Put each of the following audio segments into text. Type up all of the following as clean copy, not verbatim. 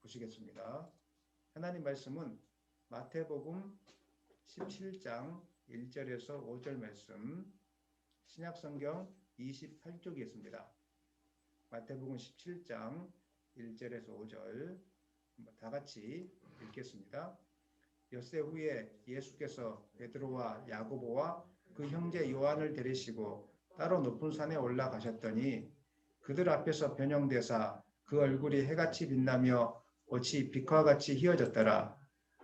보시겠습니다. 하나님 말씀은 마태복음 17장 1절에서 5절 말씀, 신약성경 28쪽에 있습니다. 마태복음 17장 1절에서 5절 다 같이 읽겠습니다. 엿새 후에 예수께서 베드로와 야고보와 그 형제 요한을 데리시고 따로 높은 산에 올라가셨더니 그들 앞에서 변형되사 그 얼굴이 해같이 빛나며 옷이 빛과 같이 휘어졌더라.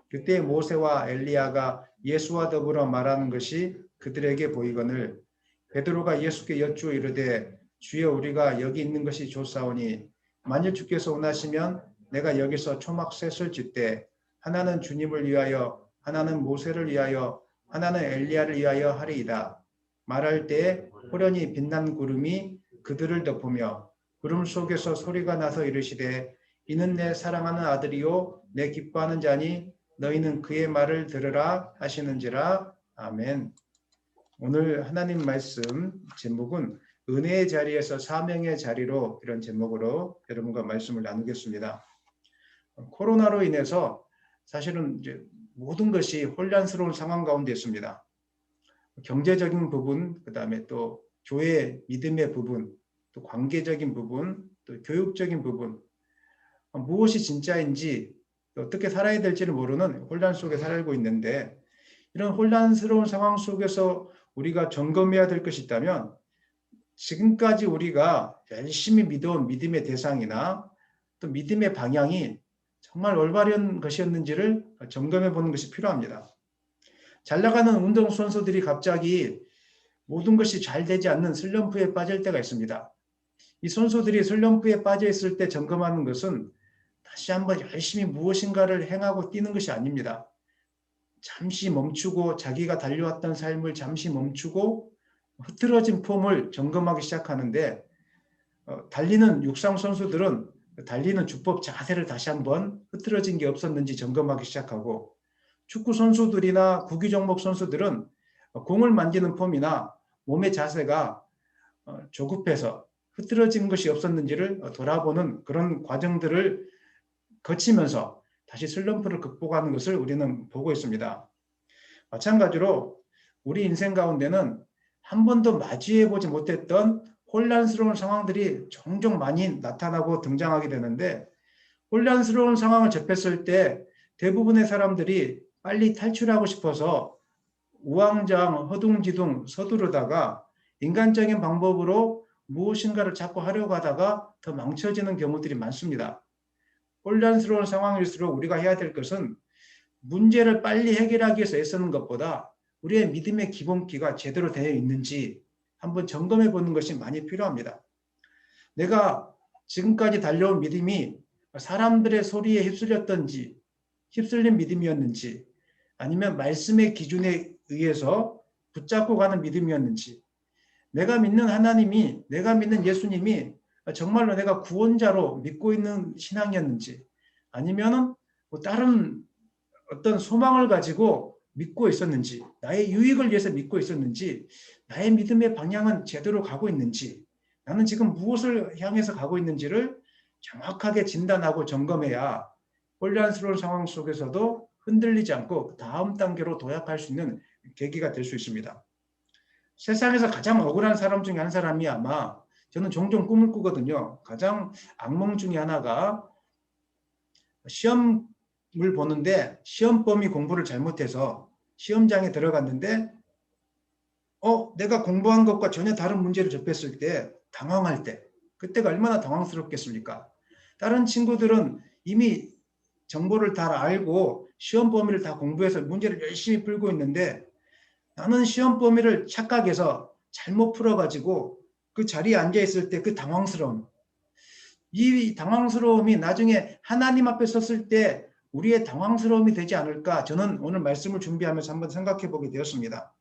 그때 모세와 엘리야가 예수와 더불어 말하는 것이 그들에게 보이거늘 베드로가 예수께 여쭈어 이르되 주여 우리가 여기 있는 것이 좋사오니 만일 주께서 원하시면 내가 여기서 초막셋을 짓되 하나는 주님을 위하여 하나는 모세를 위하여 하나는 엘리야를 위하여 하리이다. 말할 때에 호련히 빛난 구름이 그들을 덮으며 구름 속에서 소리가 나서 이르시되 이는 내 사랑하는 아들이요 내 기뻐하는 자니 너희는 그의 말을 들으라 하시는지라. 아멘. 오늘 하나님 말씀 제목은 은혜의 자리에서 사명의 자리로, 이런 제목으로 여러분과 말씀을 나누겠습니다. 코로나로 인해서 사실은 이제 모든 것이 혼란스러운 상황 가운데 있습니다. 경제적인 부분, 그 다음에 또 교회 믿음의 부분, 또 관계적인 부분, 또 교육적인 부분, 무엇이 진짜인지 어떻게 살아야 될지를 모르는 혼란 속에 살고 있는데, 이런 혼란스러운 상황 속에서 우리가 점검해야 될 것이 있다면 지금까지 우리가 열심히 믿어온 믿음의 대상이나 또 믿음의 방향이 정말 올바른 것이었는지를 점검해 보는 것이 필요합니다. 잘 나가는 운동선수들이 갑자기 모든 것이 잘 되지 않는 슬럼프에 빠질 때가 있습니다. 이 선수들이 슬럼프에 빠져 있을 때 점검하는 것은 다시 한번 열심히 무엇인가를 행하고 뛰는 것이 아닙니다. 잠시 멈추고 자기가 달려왔던 삶을 잠시 멈추고 흐트러진 폼을 점검하기 시작하는데, 달리는 육상 선수들은 달리는 주법 자세를 다시 한번 흐트러진 게 없었는지 점검하기 시작하고, 축구 선수들이나 구기 종목 선수들은 공을 만지는 폼이나 몸의 자세가 조급해서 흐트러진 것이 없었는지를 돌아보는 그런 과정들을 거치면서 다시 슬럼프를 극복하는 것을 우리는 보고 있습니다. 마찬가지로 우리 인생 가운데는 한 번도 맞이해보지 못했던 혼란스러운 상황들이 종종 많이 나타나고 등장하게 되는데, 혼란스러운 상황을 접했을 때 대부분의 사람들이 빨리 탈출하고 싶어서 우왕좌왕 허둥지둥 서두르다가 인간적인 방법으로 무엇인가를 자꾸 하려고 하다가 더 망쳐지는 경우들이 많습니다. 혼란스러운 상황일수록 우리가 해야 될 것은 문제를 빨리 해결하기 위해서 애쓰는 것보다 우리의 믿음의 기본기가 제대로 되어 있는지 한번 점검해 보는 것이 많이 필요합니다. 내가 지금까지 달려온 믿음이 사람들의 소리에 휩쓸린 믿음이었는지, 아니면 말씀의 기준에 의해서 붙잡고 가는 믿음이었는지, 내가 믿는 하나님이, 내가 믿는 예수님이 정말로 내가 구원자로 믿고 있는 신앙이었는지, 아니면 다른 어떤 소망을 가지고 믿고 있었는지, 나의 유익을 위해서 믿고 있었는지, 나의 믿음의 방향은 제대로 가고 있는지, 나는 지금 무엇을 향해서 가고 있는지를 정확하게 진단하고 점검해야 혼란스러운 상황 속에서도 흔들리지 않고 다음 단계로 도약할 수 있는 계기가 될 수 있습니다. 세상에서 가장 억울한 사람 중에 한 사람이, 아마 저는 종종 꿈을 꾸거든요. 가장 악몽 중에 하나가 시험을 보는데 시험범이 공부를 잘못해서 시험장에 들어갔는데 내가 공부한 것과 전혀 다른 문제를 접했을 때 당황할 때, 그때가 얼마나 당황스럽겠습니까? 다른 친구들은 이미 정보를 다 알고 시험 범위를 다 공부해서 문제를 열심히 풀고 있는데, 나는 시험 범위를 착각해서 잘못 풀어가지고 그 자리에 앉아있을 때 그 당황스러움, 이 당황스러움이 나중에 하나님 앞에 섰을 때 우리의 당황스러움이 되지 않을까, 저는 오늘 말씀을 준비하면서 한번 생각해 보게 되었습니다.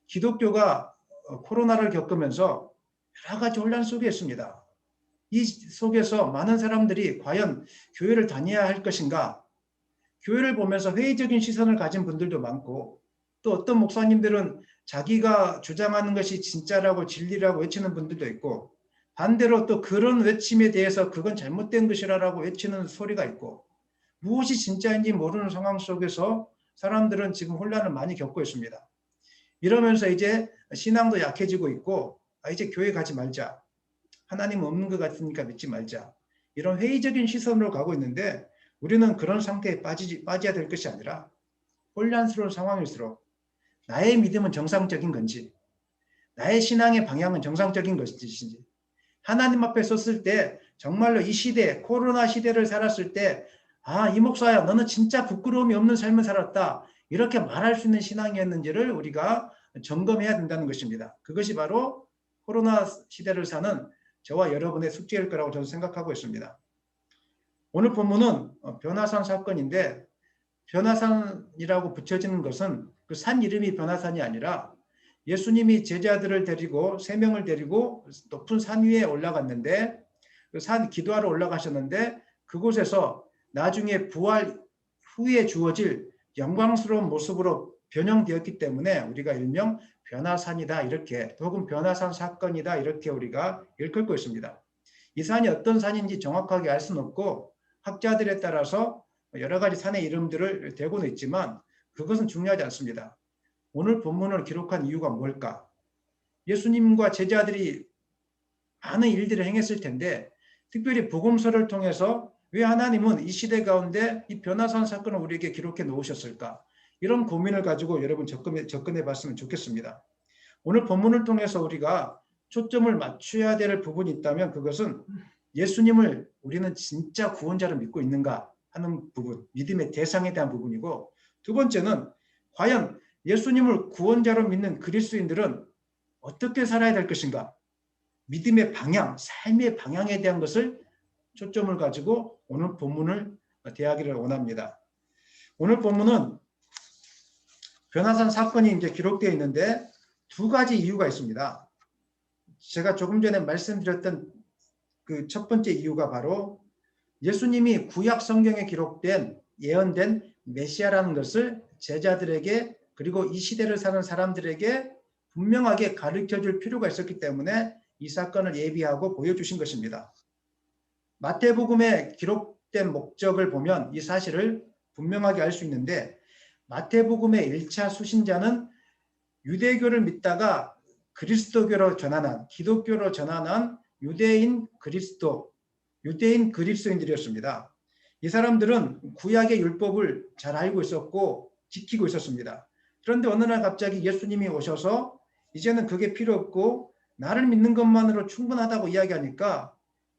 기독교가 코로나를 겪으면서 여러 가지 혼란 속에 있습니다. 이 속에서 많은 사람들이 과연 교회를 다녀야 할 것인가, 교회를 보면서 회의적인 시선을 가진 분들도 많고, 또 어떤 목사님들은 자기가 주장하는 것이 진짜라고 진리라고 외치는 분들도 있고, 반대로 또 그런 외침에 대해서 그건 잘못된 것이라고 외치는 소리가 있고, 무엇이 진짜인지 모르는 상황 속에서 사람들은 지금 혼란을 많이 겪고 있습니다. 이러면서 이제 신앙도 약해지고 있고, 이제 교회 가지 말자, 하나님 없는 것 같으니까 믿지 말자, 이런 회의적인 시선으로 가고 있는데, 우리는 그런 상태에 빠져야 될 것이 아니라 혼란스러운 상황일수록 나의 믿음은 정상적인 건지, 나의 신앙의 방향은 정상적인 것인지, 하나님 앞에 섰을 때 정말로 이 시대, 코로나 시대를 살았을 때 이 목사야, 너는 진짜 부끄러움이 없는 삶을 살았다, 이렇게 말할 수 있는 신앙이었는지를 우리가 점검해야 된다는 것입니다. 그것이 바로 코로나 시대를 사는 저와 여러분의 숙제일 거라고 저는 생각하고 있습니다. 오늘 본문은 변화산 사건인데, 변화산이라고 붙여지는 것은 그 산 이름이 변화산이 아니라 예수님이 제자들을 데리고 3명을 데리고 높은 산 위에 올라갔는데, 그 산 기도하러 올라가셨는데, 그곳에서 나중에 부활 후에 주어질 영광스러운 모습으로 변형되었기 때문에 우리가 일명 변화산이다, 이렇게, 혹은 변화산 사건이다, 이렇게 우리가 일컬고 있습니다. 이 산이 어떤 산인지 정확하게 알 수는 없고, 학자들에 따라서 여러 가지 산의 이름들을 대고는 있지만 그것은 중요하지 않습니다. 오늘 본문을 기록한 이유가 뭘까? 예수님과 제자들이 많은 일들을 행했을 텐데, 특별히 복음서를 통해서 왜 하나님은 이 시대 가운데 이 변화산 사건을 우리에게 기록해 놓으셨을까? 이런 고민을 가지고 여러분 접근해 봤으면 좋겠습니다. 오늘 본문을 통해서 우리가 초점을 맞춰야 될 부분이 있다면 그것은 예수님을 우리는 진짜 구원자로 믿고 있는가 하는 부분, 믿음의 대상에 대한 부분이고, 두 번째는 과연 예수님을 구원자로 믿는 그리스도인들은 어떻게 살아야 될 것인가, 믿음의 방향, 삶의 방향에 대한 것을 초점을 가지고 오늘 본문을 대하기를 원합니다. 오늘 본문은 변화산 사건이 이제 기록되어 있는데 두 가지 이유가 있습니다. 제가 조금 전에 말씀드렸던 그 첫 번째 이유가 바로 예수님이 구약 성경에 기록된 예언된 메시아라는 것을 제자들에게, 그리고 이 시대를 사는 사람들에게 분명하게 가르쳐줄 필요가 있었기 때문에 이 사건을 예비하고 보여주신 것입니다. 마태복음에 기록된 목적을 보면 이 사실을 분명하게 알 수 있는데, 마태복음의 1차 수신자는 유대교를 믿다가 그리스도교로 전환한, 기독교로 전환한 유대인 그리스도인들이었습니다. 이 사람들은 구약의 율법을 잘 알고 있었고 지키고 있었습니다. 그런데 어느 날 갑자기 예수님이 오셔서 이제는 그게 필요 없고 나를 믿는 것만으로 충분하다고 이야기하니까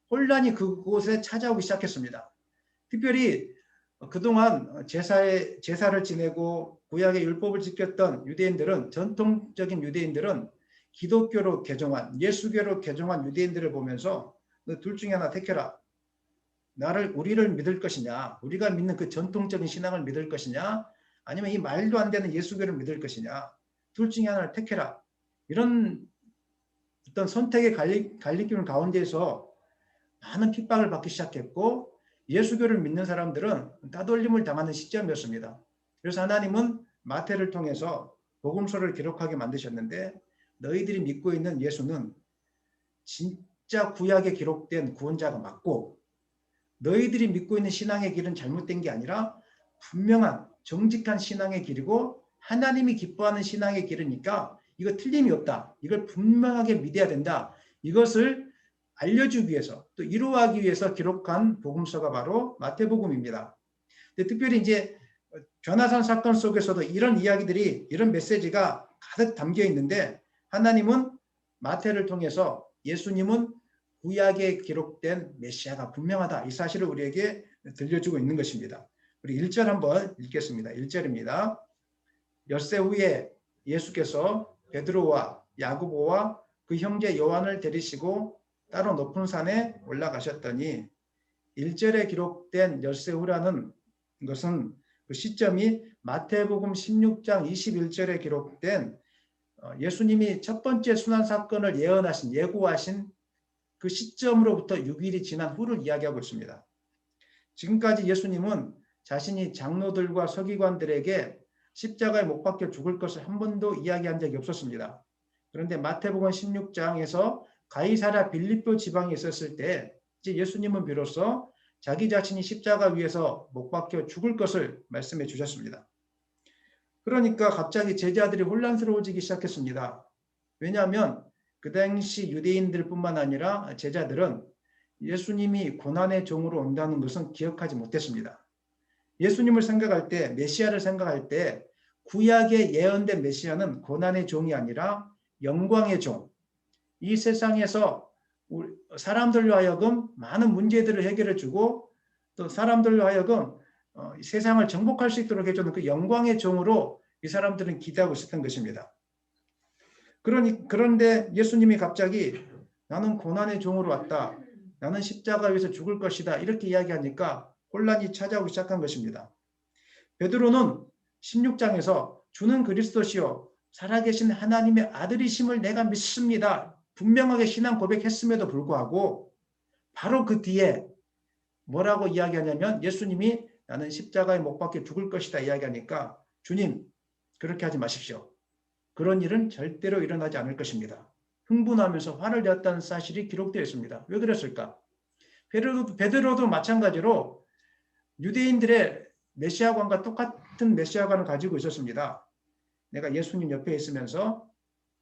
혼란이 그곳에 찾아오기 시작했습니다. 특별히 그동안 제사를 지내고 구약의 율법을 지켰던 유대인들은, 전통적인 유대인들은 기독교로 개종한, 예수교로 개종한 유대인들을 보면서 너 둘 중에 하나 택해라. 우리를 믿을 것이냐, 우리가 믿는 그 전통적인 신앙을 믿을 것이냐, 아니면 이 말도 안 되는 예수교를 믿을 것이냐, 둘 중에 하나를 택해라. 이런 어떤 선택의 갈리낌 가운데에서 많은 핍박을 받기 시작했고, 예수교를 믿는 사람들은 따돌림을 당하는 시점이었습니다. 그래서 하나님은 마태를 통해서 복음서를 기록하게 만드셨는데, 너희들이 믿고 있는 예수는 진짜 구약에 기록된 구원자가 맞고, 너희들이 믿고 있는 신앙의 길은 잘못된 게 아니라 분명한 정직한 신앙의 길이고 하나님이 기뻐하는 신앙의 길이니까 이거 틀림이 없다, 이걸 분명하게 믿어야 된다, 이것을 알려주기 위해서, 또 이루하기 위해서 기록한 복음서가 바로 마태복음입니다. 근데 특별히 이제 변화산 사건 속에서도 이런 이야기들이, 이런 메시지가 가득 담겨 있는데, 하나님은 마태를 통해서 예수님은 구약에 기록된 메시아가 분명하다, 이 사실을 우리에게 들려주고 있는 것입니다. 우리 1절 한번 읽겠습니다. 1절입니다. 엿새 후에 예수께서 베드로와 야고보와 그 형제 요한을 데리시고 따로 높은 산에 올라가셨더니, 1절에 기록된 엿새 후라는 것은 그 시점이 마태복음 16장 21절에 기록된 예수님이 첫 번째 순환 사건을 예고하신 그 시점으로부터 6일이 지난 후를 이야기하고 있습니다. 지금까지 예수님은 자신이 장로들과 서기관들에게 십자가에 못 박혀 죽을 것을 한 번도 이야기한 적이 없었습니다. 그런데 마태복음 16장에서 가이사랴 빌립보 지방에 있었을 때 이제 예수님은 비로소 자기 자신이 십자가 위에서 못 박혀 죽을 것을 말씀해 주셨습니다. 그러니까 갑자기 제자들이 혼란스러워지기 시작했습니다. 왜냐하면 그 당시 유대인들뿐만 아니라 제자들은 예수님이 고난의 종으로 온다는 것은 기억하지 못했습니다. 예수님을 생각할 때, 메시아를 생각할 때 구약에 예언된 메시아는 고난의 종이 아니라 영광의 종, 이 세상에서 사람들로 하여금 많은 문제들을 해결해 주고 또 사람들로 하여금 세상을 정복할 수 있도록 해주는 그 영광의 종으로 이 사람들은 기대하고 있었던 것입니다. 그런데 예수님이 갑자기 나는 고난의 종으로 왔다. 나는 십자가 위에서 죽을 것이다. 이렇게 이야기하니까 혼란이 찾아오기 시작한 것입니다. 베드로는 16장에서 주는 그리스도시요 살아계신 하나님의 아들이심을 내가 믿습니다. 분명하게 신앙 고백했음에도 불구하고 바로 그 뒤에 뭐라고 이야기하냐면 예수님이 나는 십자가에 못 박혀 죽을 것이다 이야기하니까 주님 그렇게 하지 마십시오. 그런 일은 절대로 일어나지 않을 것입니다. 흥분하면서 화를 내었다는 사실이 기록되어 있습니다. 왜 그랬을까? 베드로도 마찬가지로 유대인들의 메시아관과 똑같은 메시아관을 가지고 있었습니다. 내가 예수님 옆에 있으면서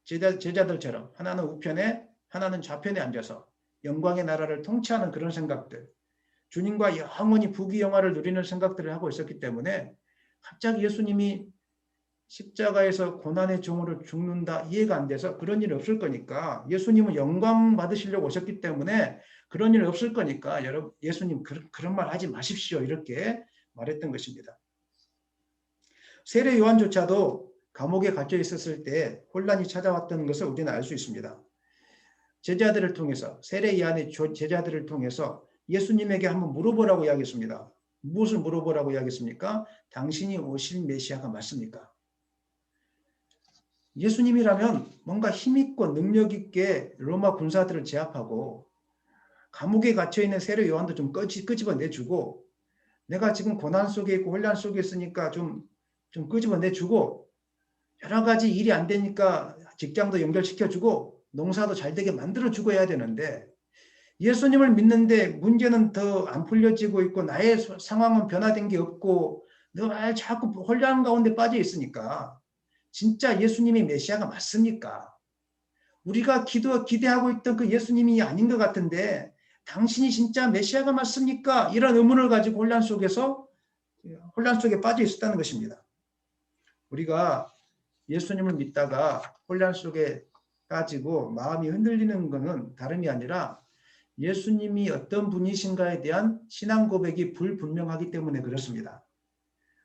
제자들처럼 하나는 우편에 하나는 좌편에 앉아서 영광의 나라를 통치하는 그런 생각들, 주님과 영원히 부귀영화를 누리는 생각들을 하고 있었기 때문에 갑자기 예수님이 십자가에서 고난의 종으로 죽는다 이해가 안 돼서 그런 일이 없을 거니까 예수님은 영광 받으시려고 오셨기 때문에 그런 일 없을 거니까 여러분 예수님 그런 말 하지 마십시오 이렇게 말했던 것입니다. 세례 요한조차도 감옥에 갇혀 있었을 때 혼란이 찾아왔던 것을 우리는 알 수 있습니다. 제자들을 통해서 세례 요한의 제자들을 통해서 예수님에게 한번 물어보라고 이야기했습니다. 무엇을 물어보라고 이야기했습니까? 당신이 오실 메시아가 맞습니까? 예수님이라면 뭔가 힘있고 능력있게 로마 군사들을 제압하고 감옥에 갇혀있는 세례 요한도 좀 끄집어내주고 내가 지금 고난 속에 있고 혼란 속에 있으니까 좀 끄집어내주고 여러 가지 일이 안 되니까 직장도 연결시켜주고 농사도 잘 되게 만들어주고 해야 되는데 예수님을 믿는데 문제는 더 안 풀려지고 있고 나의 상황은 변화된 게 없고 늘 자꾸 혼란 가운데 빠져 있으니까 진짜 예수님이 메시아가 맞습니까? 우리가 기대하고 있던 그 예수님이 아닌 것 같은데 당신이 진짜 메시아가 맞습니까? 이런 의문을 가지고 혼란 속에 빠져 있었다는 것입니다. 우리가 예수님을 믿다가 혼란 속에 빠지고 마음이 흔들리는 것은 다름이 아니라 예수님이 어떤 분이신가에 대한 신앙 고백이 불분명하기 때문에 그렇습니다.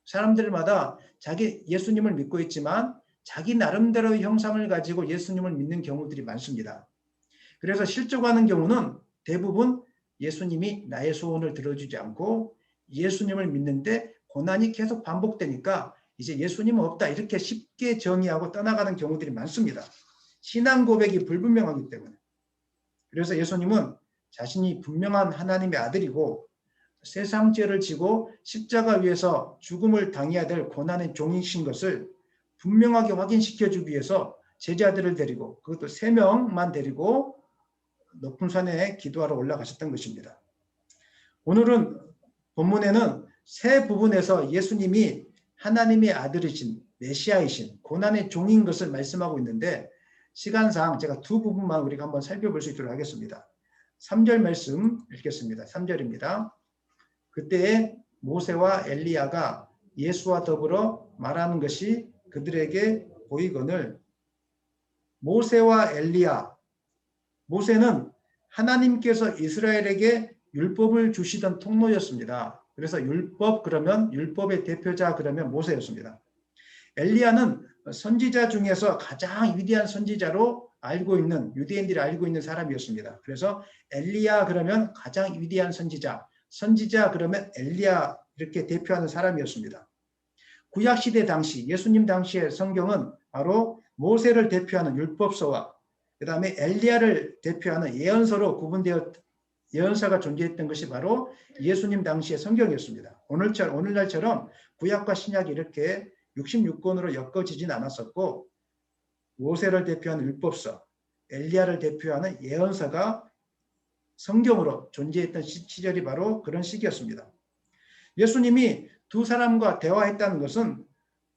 사람들마다 자기 예수님을 믿고 있지만 자기 나름대로의 형상을 가지고 예수님을 믿는 경우들이 많습니다. 그래서 실족하는 경우는 대부분 예수님이 나의 소원을 들어주지 않고 예수님을 믿는데 고난이 계속 반복되니까 이제 예수님은 없다 이렇게 쉽게 정의하고 떠나가는 경우들이 많습니다. 신앙 고백이 불분명하기 때문에. 그래서 예수님은 자신이 분명한 하나님의 아들이고 세상 죄를 지고 십자가 위에서 죽음을 당해야 될 고난의 종이신 것을 분명하게 확인시켜주기 위해서 제자들을 데리고 그것도 3명만 데리고 높은 산에 기도하러 올라가셨던 것입니다. 오늘은 본문에는 세 부분에서 예수님이 하나님의 아들이신 메시아이신 고난의 종인 것을 말씀하고 있는데 시간상 제가 두 부분만 우리가 한번 살펴볼 수 있도록 하겠습니다. 3절 말씀 읽겠습니다. 3절입니다. 그때에 모세와 엘리야가 예수와 더불어 말하는 것이 그들에게 보이거늘 모세와 엘리야 모세는 하나님께서 이스라엘에게 율법을 주시던 통로였습니다. 그래서 율법 그러면 율법의 대표자 그러면 모세였습니다. 엘리야는 선지자 중에서 가장 위대한 선지자로 알고 있는 유대인들이 알고 있는 사람이었습니다. 그래서 엘리야 그러면 가장 위대한 선지자 그러면 엘리야 이렇게 대표하는 사람이었습니다. 구약시대 당시 예수님 당시의 성경은 바로 모세를 대표하는 율법서와 그 다음에 엘리야를 대표하는 예언서로 구분되어 예언서가 존재했던 것이 바로 예수님 당시의 성경이었습니다. 오늘날처럼 구약과 신약이 이렇게 66권으로 엮어지진 않았었고 모세를 대표하는 율법서 엘리야를 대표하는 예언서가 성경으로 존재했던 시절이 바로 그런 시기였습니다. 예수님이 두 사람과 대화했다는 것은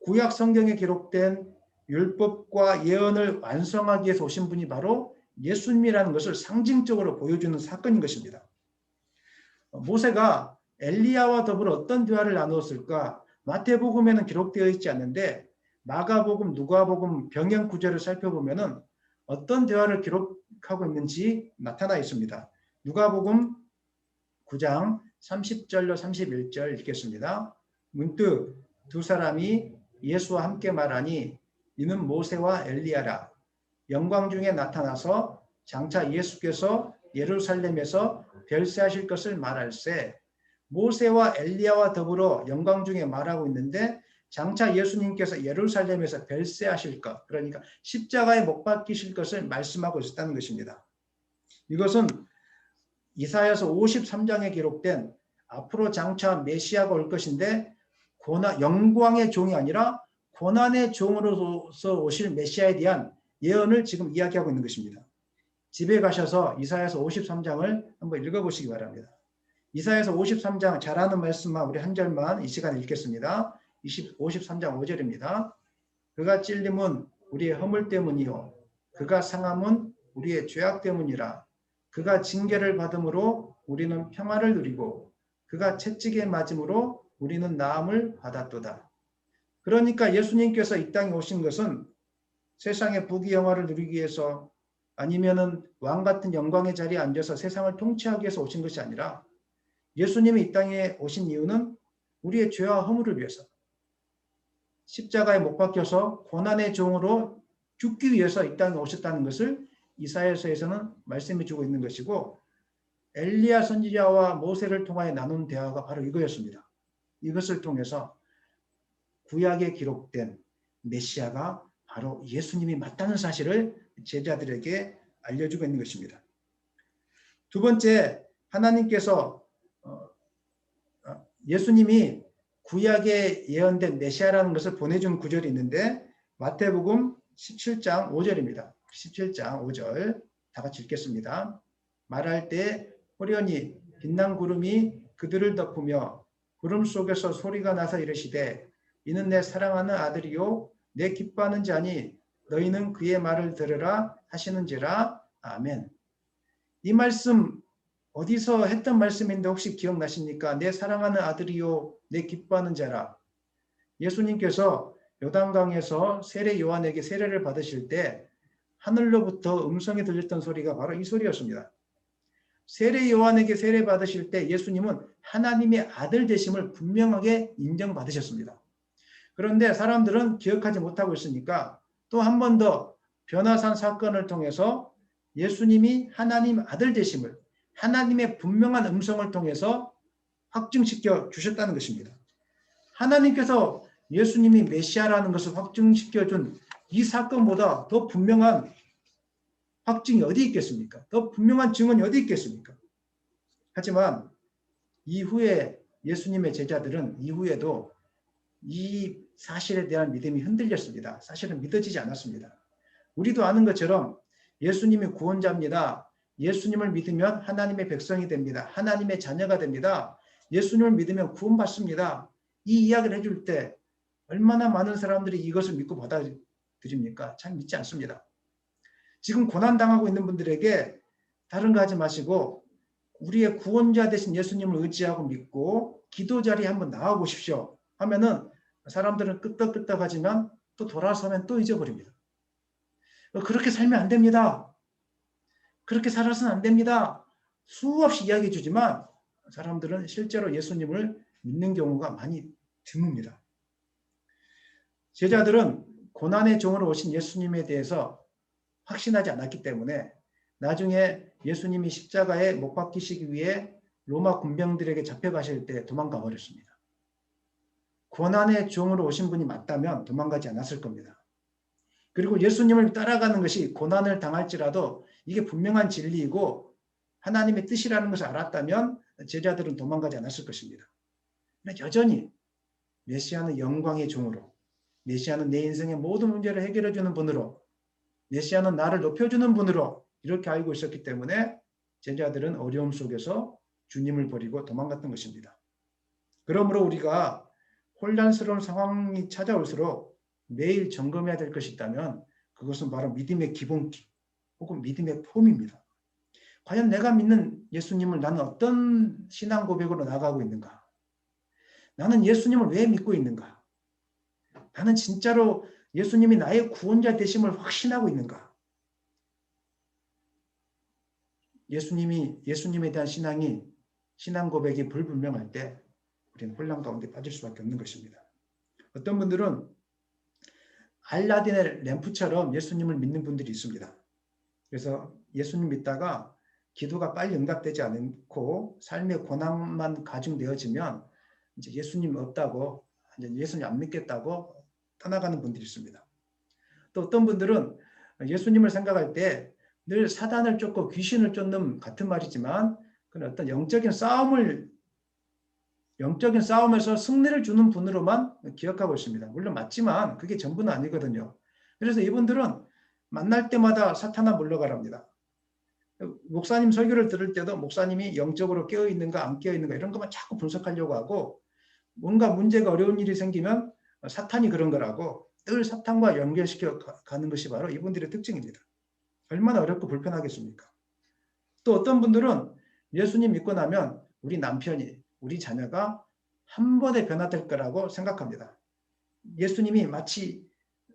구약 성경에 기록된 율법과 예언을 완성하기 위해서 오신 분이 바로 예수님이라는 것을 상징적으로 보여주는 사건인 것입니다. 모세가 엘리야와 더불어 어떤 대화를 나누었을까? 마태복음에는 기록되어 있지 않는데 마가복음, 누가복음 병행 구절을 살펴보면은 어떤 대화를 기록하고 있는지 나타나 있습니다. 누가복음 9장 30절로 31절 읽겠습니다. 문득 두 사람이 예수와 함께 말하니 이는 모세와 엘리야라. 영광 중에 나타나서 장차 예수께서 예루살렘에서 별세하실 것을 말할세. 모세와 엘리야와 더불어 영광 중에 말하고 있는데 장차 예수님께서 예루살렘에서 별세하실 것, 그러니까 십자가에 못 박히실 것을 말씀하고 있었다는 것입니다. 이것은 이사야서 53장에 기록된 앞으로 장차 메시아가 올 것인데 영광의 종이 아니라 고난의 종으로서 오실 메시아에 대한 예언을 지금 이야기하고 있는 것입니다. 집에 가셔서 이사야서 53장을 한번 읽어보시기 바랍니다. 이사야서 53장 잘하는 말씀만 우리 한 절만 이 시간에 읽겠습니다. 53장 5절입니다. 그가 찔림은 우리의 허물 때문이요 그가 상함은 우리의 죄악 때문이라. 그가 징계를 받음으로 우리는 평화를 누리고 그가 채찍에 맞음으로 우리는 나음을 받았도다. 그러니까 예수님께서 이 땅에 오신 것은 세상의 부귀영화를 누리기 위해서 아니면은 왕 같은 영광의 자리에 앉아서 세상을 통치하기 위해서 오신 것이 아니라 예수님이 이 땅에 오신 이유는 우리의 죄와 허물을 위해서 십자가에 못 박혀서 고난의 종으로 죽기 위해서 이 땅에 오셨다는 것을 이사야서에서는 말씀해 주고 있는 것이고 엘리야 선지자와 모세를 통하여 나눈 대화가 바로 이거였습니다. 이것을 통해서 구약에 기록된 메시아가 바로 예수님이 맞다는 사실을 제자들에게 알려주고 있는 것입니다. 두 번째, 하나님께서 예수님이 구약에 예언된 메시아라는 것을 보내준 구절이 있는데 마태복음 17장 5절입니다. 17장 5절 다 같이 읽겠습니다. 말할 때 호련히 빛난 구름이 그들을 덮으며 구름 속에서 소리가 나서 이르시되 이는 내 사랑하는 아들이요 내 기뻐하는 자니 너희는 그의 말을 들으라 하시는지라. 아멘. 이 말씀 어디서 했던 말씀인데 혹시 기억나십니까? 내 사랑하는 아들이요 내 기뻐하는 자라. 예수님께서 요단강에서 세례 요한에게 세례를 받으실 때 하늘로부터 음성이 들렸던 소리가 바로 이 소리였습니다. 세례 요한에게 세례 받으실 때 예수님은 하나님의 아들 되심을 분명하게 인정받으셨습니다. 그런데 사람들은 기억하지 못하고 있으니까 또 한 번 더 변화산 사건을 통해서 예수님이 하나님 아들 되심을 하나님의 분명한 음성을 통해서 확증시켜 주셨다는 것입니다. 하나님께서 예수님이 메시아라는 것을 확증시켜 준 이 사건보다 더 분명한 확증이 어디 있겠습니까? 더 분명한 증언이 어디 있겠습니까? 하지만 이후에 예수님의 제자들은 이후에도 이 사실에 대한 믿음이 흔들렸습니다. 사실은 믿어지지 않았습니다. 우리도 아는 것처럼 예수님이 구원자입니다. 예수님을 믿으면 하나님의 백성이 됩니다. 하나님의 자녀가 됩니다. 예수님을 믿으면 구원받습니다. 이 이야기를 해줄 때 얼마나 많은 사람들이 이것을 믿고 받아들입니까? 참 믿지 않습니다. 지금 고난당하고 있는 분들에게 다른 거 하지 마시고 우리의 구원자 되신 예수님을 의지하고 믿고 기도 자리에 한번 나와 보십시오 하면은 사람들은 끄떡끄떡하지만 또 돌아서면 또 잊어버립니다. 그렇게 살면 안 됩니다. 그렇게 살아서는 안 됩니다. 수없이 이야기해 주지만 사람들은 실제로 예수님을 믿는 경우가 많이 드뭅니다. 제자들은 고난의 종으로 오신 예수님에 대해서 확신하지 않았기 때문에 나중에 예수님이 십자가에 못 박히시기 위해 로마 군병들에게 잡혀가실 때 도망가 버렸습니다. 고난의 종으로 오신 분이 맞다면 도망가지 않았을 겁니다. 그리고 예수님을 따라가는 것이 고난을 당할지라도 이게 분명한 진리이고 하나님의 뜻이라는 것을 알았다면 제자들은 도망가지 않았을 것입니다. 그러나 여전히 메시아는 영광의 종으로, 메시아는 내 인생의 모든 문제를 해결해 주는 분으로 메시아는 나를 높여주는 분으로 이렇게 알고 있었기 때문에 제자들은 어려움 속에서 주님을 버리고 도망갔던 것입니다. 그러므로 우리가 혼란스러운 상황이 찾아올수록 매일 점검해야 될 것이 있다면 그것은 바로 믿음의 기본기 혹은 믿음의 폼입니다. 과연 내가 믿는 예수님을 나는 어떤 신앙 고백으로 나가고 있는가? 나는 예수님을 왜 믿고 있는가? 나는 진짜로 예수님이 나의 구원자 되심을 확신하고 있는가? 예수님에 대한 신앙 고백이 불분명할 때 우리는 혼란 가운데 빠질 수밖에 없는 것입니다. 어떤 분들은 알라딘의 램프처럼 예수님을 믿는 분들이 있습니다. 그래서 예수님 믿다가 기도가 빨리 응답되지 않고 삶의 고난만 가중되어지면 이제 예수님 없다고, 이제 예수님 안 믿겠다고 떠나가는 분들이 있습니다. 또 어떤 분들은 예수님을 생각할 때 늘 사단을 쫓고 귀신을 쫓는 같은 말이지만 그런 어떤 영적인 싸움에서 승리를 주는 분으로만 기억하고 있습니다. 물론 맞지만 그게 전부는 아니거든요. 그래서 이분들은 만날 때마다 사탄아 물러가랍니다. 목사님 설교를 들을 때도 목사님이 영적으로 깨어있는가 안 깨어있는가 이런 것만 자꾸 분석하려고 하고 뭔가 문제가 어려운 일이 생기면 사탄이 그런 거라고 늘 사탄과 연결시켜 가는 것이 바로 이분들의 특징입니다. 얼마나 어렵고 불편하겠습니까? 또 어떤 분들은 예수님 믿고 나면 우리 남편이, 우리 자녀가 한 번에 변화될 거라고 생각합니다. 예수님이 마치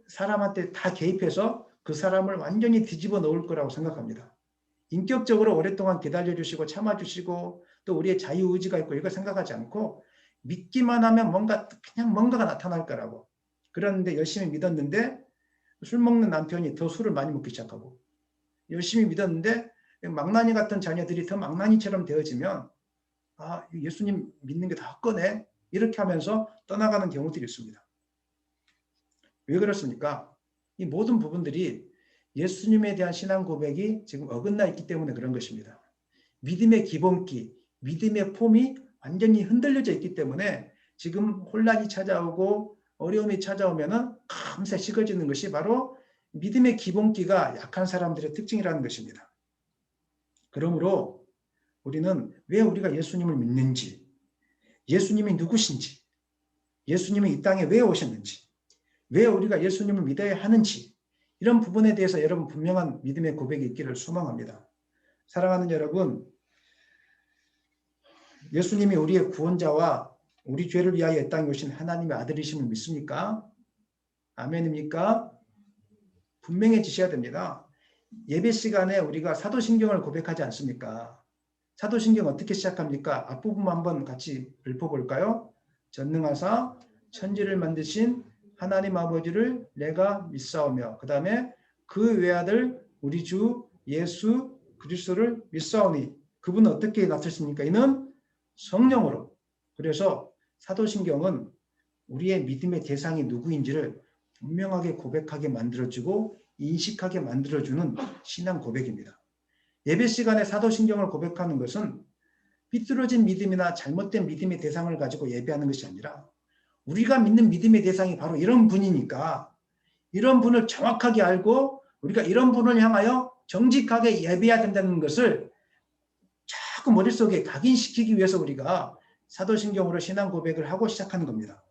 사람한테 다 개입해서 그 사람을 완전히 뒤집어 놓을 거라고 생각합니다. 인격적으로 오랫동안 기다려주시고 참아주시고 또 우리의 자유의지가 있고 이걸 생각하지 않고 믿기만 하면 뭔가가 나타날 거라고. 그런데 열심히 믿었는데 술 먹는 남편이 더 술을 많이 먹기 시작하고 열심히 믿었는데 망나니 같은 자녀들이 더 망나니처럼 되어지면 예수님 믿는 게 다 헛거네 이렇게 하면서 떠나가는 경우들이 있습니다. 왜 그렇습니까? 이 모든 부분들이 예수님에 대한 신앙 고백이 지금 어긋나 있기 때문에 그런 것입니다. 믿음의 기본기, 믿음의 폼이 완전히 흔들려져 있기 때문에 지금 혼란이 찾아오고 어려움이 찾아오면은 금세 식어지는 것이 바로 믿음의 기본기가 약한 사람들의 특징이라는 것입니다. 그러므로 우리는 왜 우리가 예수님을 믿는지, 예수님이 누구신지, 예수님이 이 땅에 왜 오셨는지, 왜 우리가 예수님을 믿어야 하는지 이런 부분에 대해서 여러분 분명한 믿음의 고백이 있기를 소망합니다. 사랑하는 여러분, 예수님이 우리의 구원자와 우리 죄를 위하여 이 땅에 오신 하나님의 아들이심을 믿습니까? 아멘입니까? 분명해지셔야 됩니다. 예배 시간에 우리가 사도신경을 고백하지 않습니까? 사도신경 어떻게 시작합니까? 앞부분 한번 같이 읊어볼까요? 전능하사 천지를 만드신 하나님 아버지를 내가 믿사오며 그 다음에 그 외아들 우리 주 예수 그리스도를 믿사오니 그분은 어떻게 나타났습니까? 이는 성령으로. 그래서 사도신경은 우리의 믿음의 대상이 누구인지를 분명하게 고백하게 만들어주고 인식하게 만들어주는 신앙 고백입니다. 예배 시간에 사도신경을 고백하는 것은 삐뚤어진 믿음이나 잘못된 믿음의 대상을 가지고 예배하는 것이 아니라 우리가 믿는 믿음의 대상이 바로 이런 분이니까 이런 분을 정확하게 알고 우리가 이런 분을 향하여 정직하게 예배해야 된다는 것을 자꾸 머릿속에 각인시키기 위해서 우리가 사도신경으로 신앙 고백을 하고 시작하는 겁니다.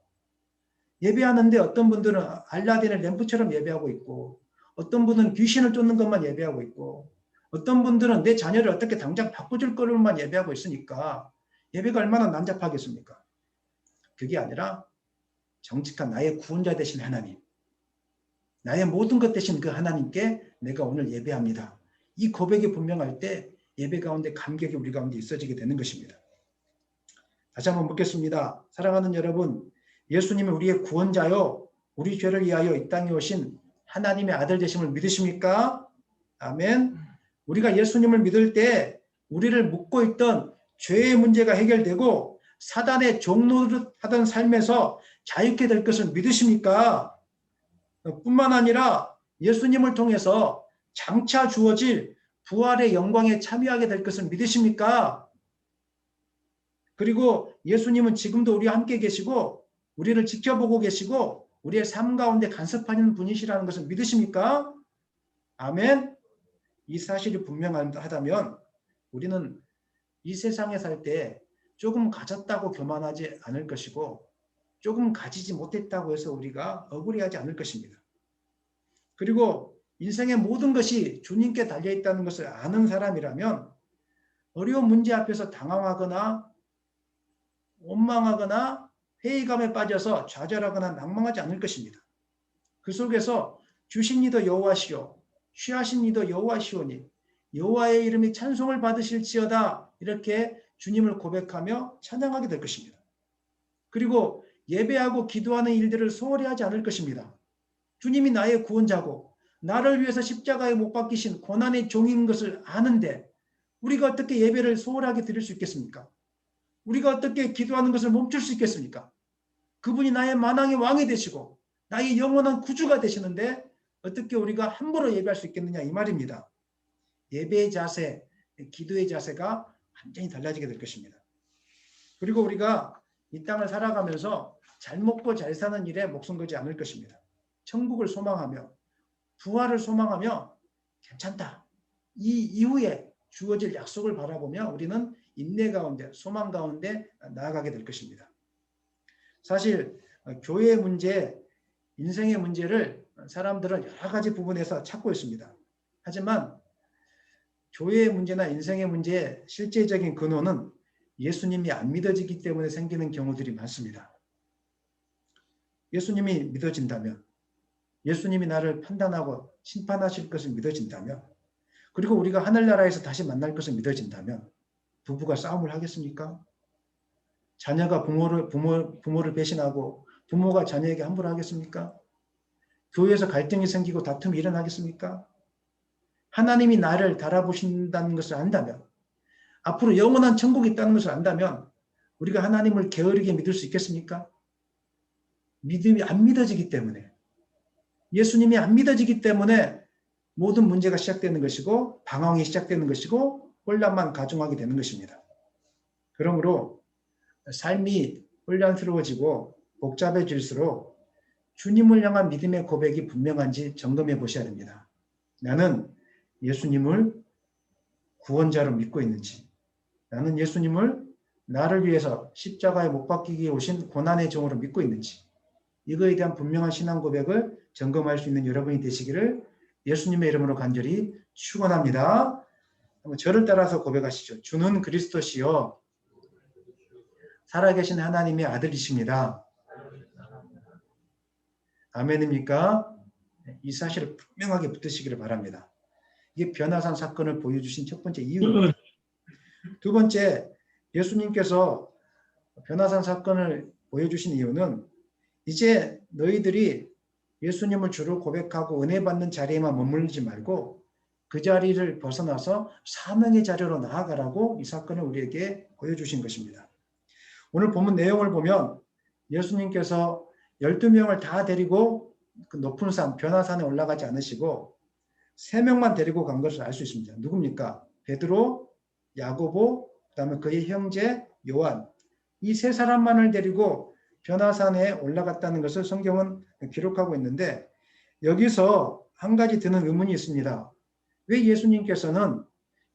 예배하는데 어떤 분들은 알라딘의 램프처럼 예배하고 있고 어떤 분은 귀신을 쫓는 것만 예배하고 있고 어떤 분들은 내 자녀를 어떻게 당장 바꿔줄 거로만 예배하고 있으니까 예배가 얼마나 난잡하겠습니까? 그게 아니라 정직한 나의 구원자 되신 하나님, 나의 모든 것 되신 그 하나님께 내가 오늘 예배합니다. 이 고백이 분명할 때 예배 가운데 감격이 우리 가운데 있어지게 되는 것입니다. 다시 한번 묻겠습니다. 사랑하는 여러분, 예수님이 우리의 구원자요 우리 죄를 위하여 이 땅에 오신 하나님의 아들 되심을 믿으십니까? 아멘. 우리가 예수님을 믿을 때 우리를 묶고 있던 죄의 문제가 해결되고 사단의 종노릇하던 삶에서 자유케 될 것을 믿으십니까? 뿐만 아니라 예수님을 통해서 장차 주어질 부활의 영광에 참여하게 될 것을 믿으십니까? 그리고 예수님은 지금도 우리와 함께 계시고 우리를 지켜보고 계시고 우리의 삶 가운데 간섭하는 분이시라는 것을 믿으십니까? 아멘. 이 사실이 분명하다면 우리는 이 세상에 살 때 조금 가졌다고 교만하지 않을 것이고 조금 가지지 못했다고 해서 우리가 억울해하지 않을 것입니다. 그리고 인생의 모든 것이 주님께 달려있다는 것을 아는 사람이라면 어려운 문제 앞에서 당황하거나 원망하거나 회의감에 빠져서 좌절하거나 낭망하지 않을 것입니다. 그 속에서 주신 이도 여호와시오 취하신 이도 여호와시오니 여호와의 이름이 찬송을 받으실지어다 이렇게 주님을 고백하며 찬양하게 될 것입니다. 그리고 예배하고 기도하는 일들을 소홀히 하지 않을 것입니다. 주님이 나의 구원자고 나를 위해서 십자가에 못 박히신 고난의 종인 것을 아는데 우리가 어떻게 예배를 소홀하게 드릴 수 있겠습니까? 우리가 어떻게 기도하는 것을 멈출 수 있겠습니까? 그분이 나의 만왕의 왕이 되시고 나의 영원한 구주가 되시는데 어떻게 우리가 함부로 예배할 수 있겠느냐 이 말입니다. 예배의 자세, 기도의 자세가 완전히 달라지게 될 것입니다. 그리고 우리가 이 땅을 살아가면서 잘 먹고 잘 사는 일에 목숨 걸지 않을 것입니다. 천국을 소망하며 부활을 소망하며 괜찮다. 이 이후에 주어질 약속을 바라보며 우리는 인내 가운데 소망 가운데 나아가게 될 것입니다. 사실 교회의 문제, 인생의 문제를 사람들은 여러 가지 부분에서 찾고 있습니다. 하지만 교회의 문제나 인생의 문제의 실제적인 근원은 예수님이 안 믿어지기 때문에 생기는 경우들이 많습니다. 예수님이 믿어진다면, 예수님이 나를 판단하고 심판하실 것을 믿어진다면, 그리고 우리가 하늘나라에서 다시 만날 것을 믿어진다면 부부가 싸움을 하겠습니까? 자녀가 부모를 배신하고 부모가 자녀에게 함부로 하겠습니까? 교회에서 갈등이 생기고 다툼이 일어나겠습니까? 하나님이 나를 달아보신다는 것을 안다면, 앞으로 영원한 천국이 있다는 것을 안다면 우리가 하나님을 게으르게 믿을 수 있겠습니까? 믿음이 안 믿어지기 때문에, 예수님이 안 믿어지기 때문에 모든 문제가 시작되는 것이고 방황이 시작되는 것이고 혼란만 가중하게 되는 것입니다. 그러므로 삶이 혼란스러워지고 복잡해질수록 주님을 향한 믿음의 고백이 분명한지 점검해 보셔야 됩니다. 나는 예수님을 구원자로 믿고 있는지, 나는 예수님을 나를 위해서 십자가에 못 박히기 위해 오신 고난의 종으로 믿고 있는지, 이거에 대한 분명한 신앙 고백을 점검할 수 있는 여러분이 되시기를 예수님의 이름으로 간절히 축원합니다. 저를 따라서 고백하시죠. 주는 그리스도시요 살아계신 하나님의 아들이십니다. 아멘입니까? 이 사실을 분명하게 붙드시기를 바랍니다. 이게 변화산 사건을 보여주신 첫 번째 이유입니다. 두 번째, 예수님께서 변화산 사건을 보여주신 이유는 이제 너희들이 예수님을 주로 고백하고 은혜 받는 자리에만 머물지 말고 그 자리를 벗어나서 사명의 자리로 나아가라고 이 사건을 우리에게 보여주신 것입니다. 오늘 본문 내용을 보면 예수님께서 12명을 다 데리고 그 높은 산 변화산에 올라가지 않으시고 3명만 데리고 간 것을 알 수 있습니다. 누굽니까? 베드로, 야고보, 그다음에 그의 형제 요한, 이 세 사람만을 데리고 변화산에 올라갔다는 것을 성경은 기록하고 있는데 여기서 한 가지 드는 의문이 있습니다. 왜 예수님께서는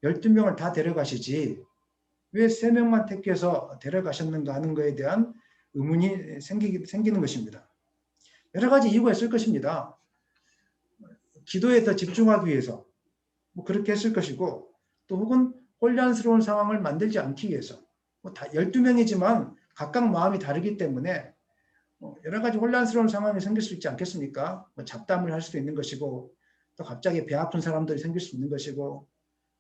12명을 다 데려가시지 왜 3명만 택해서 데려가셨는가 하는 것에 대한 의문이 생기는 것입니다. 여러 가지 이유가 있을 것입니다. 기도에 더 집중하기 위해서 그렇게 했을 것이고 또 혹은 혼란스러운 상황을 만들지 않기 위해서 다 12명이지만 각각 마음이 다르기 때문에 여러 가지 혼란스러운 상황이 생길 수 있지 않겠습니까? 잡담을 할 수도 있는 것이고 또 갑자기 배 아픈 사람들이 생길 수 있는 것이고